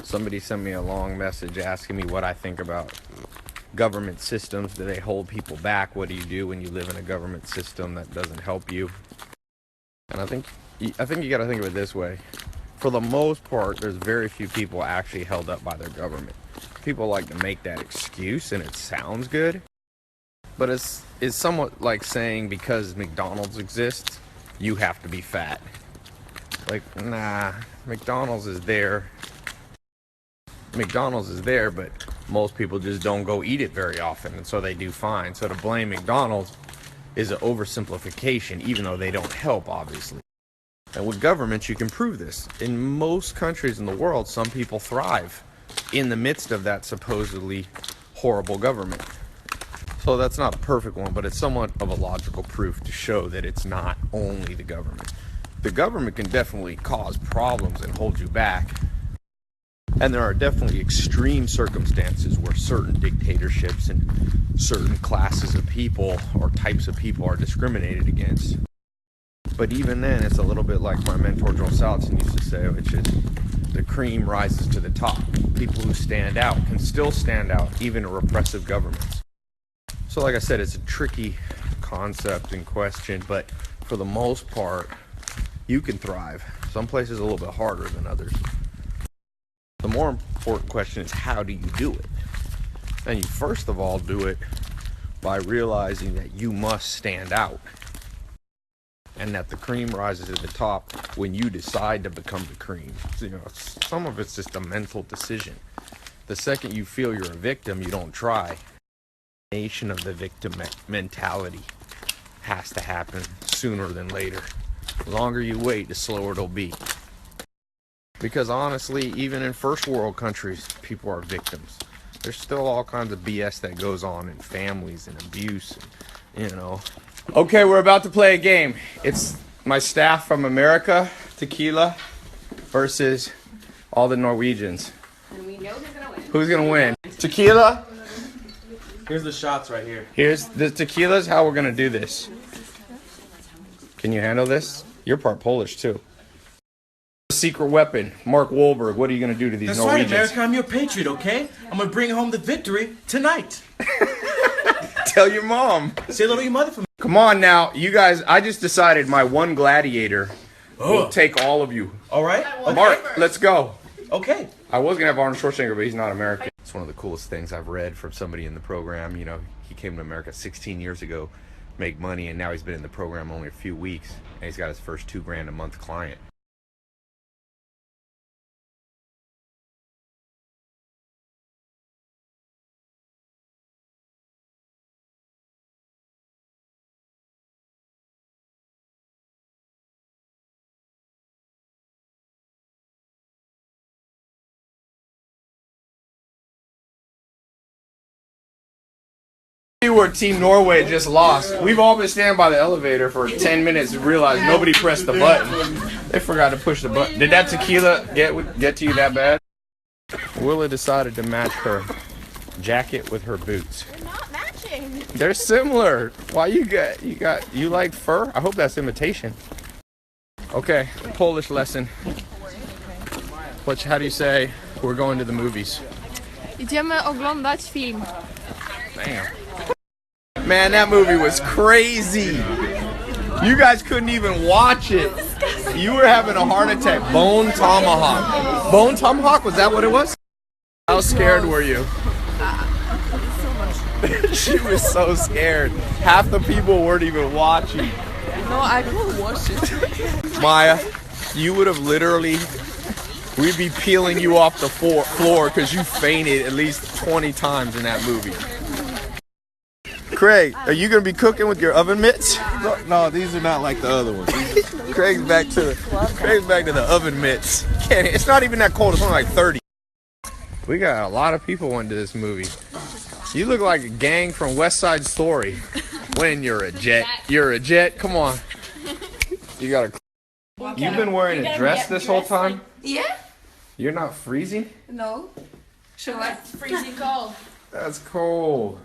Somebody sent me a long message asking me what I think about government systems. Do they hold people back? What do you do when you live in a government system that doesn't help you? And I think you got to think of it this way. For the most part, there's very few people actually held up by their government. People like to make that excuse, and it sounds good. But it's somewhat like saying because McDonald's exists, you have to be fat. Like, nah, McDonald's is there. McDonald's is there, but most people just don't go eat it very often, and so they do fine. So to blame McDonald's is an oversimplification, even though they don't help, obviously. And with governments, you can prove this. In most countries in the world, some people thrive in the midst of that supposedly horrible government. So that's not a perfect one, but it's somewhat of a logical proof to show that it's not only the government. The government can definitely cause problems and hold you back. And there are definitely extreme circumstances where certain dictatorships and certain classes of people or types of people are discriminated against. But even then, it's a little bit like my mentor Joel Salatin used to say, which is the cream rises to the top. People who stand out can still stand out, even in repressive governments. So like I said, it's a tricky concept and question, but for the most part, you can thrive. Some places a little bit harder than others. The more important question is, how do you do it? And you first of all do it by realizing that you must stand out, and that the cream rises to the top when you decide to become the cream. So, some of it's just a mental decision. The second you feel you're a victim, you don't try. The nation of the victim mentality has to happen sooner than later. The longer you wait, the slower it'll be. Because honestly, even in first world countries, people are victims. There's still all kinds of BS that goes on in families and abuse, and, Okay, we're about to play a game. It's my staff from America, Tequila, versus all the Norwegians. And we know who's gonna win. Who's gonna win? Tequila? Here's the shots right here. Here's the tequila's how we're gonna do this. Can you handle this? You're part Polish too. Secret weapon, Mark Wahlberg. What are you gonna do to these Norwegians? That's right, America. I'm your patriot, okay? I'm gonna bring home the victory tonight. Tell your mom. Say hello to your mother for me. Come on now, you guys. I just decided my one gladiator will take all of you. All right. Mark, let's go. Okay. I was gonna have Arnold Schwarzenegger, but he's not American. It's one of the coolest things I've read from somebody in the program. He came to America 16 years ago, make money, and now he's been in the program only a few weeks, and he's got his first $2,000 a month client. Where Team Norway just lost. We've all been standing by the elevator for 10 minutes and realized nobody pressed the button. They forgot to push the button. Did that tequila get to you that bad? Willa decided to match her jacket with her boots. They're not matching. They're similar. Why you like fur? I hope that's imitation. Okay, Polish lesson. How do you say we're going to the movies? Idziemy oglądać film. Damn. Man, that movie was crazy. You guys couldn't even watch it. You were having a heart attack. Bone tomahawk. Bone tomahawk? Was that what it was? How scared were you? She was so scared. Half the people weren't even watching. No, I will watch it. Maya, you would have literally... We'd be peeling you off the floor because you fainted at least 20 times in that movie. Craig, are you going to be cooking with your oven mitts? No, these are not like the other ones. Craig's back to the oven mitts. It's not even that cold. It's only like 30. We got a lot of people into this movie. You look like a gang from West Side Story. When you're a jet. You're a jet. Come on. You got a... You've been wearing a dress this whole time? Yeah? You're not freezing? No. Sure. It's freezing cold. That's cold.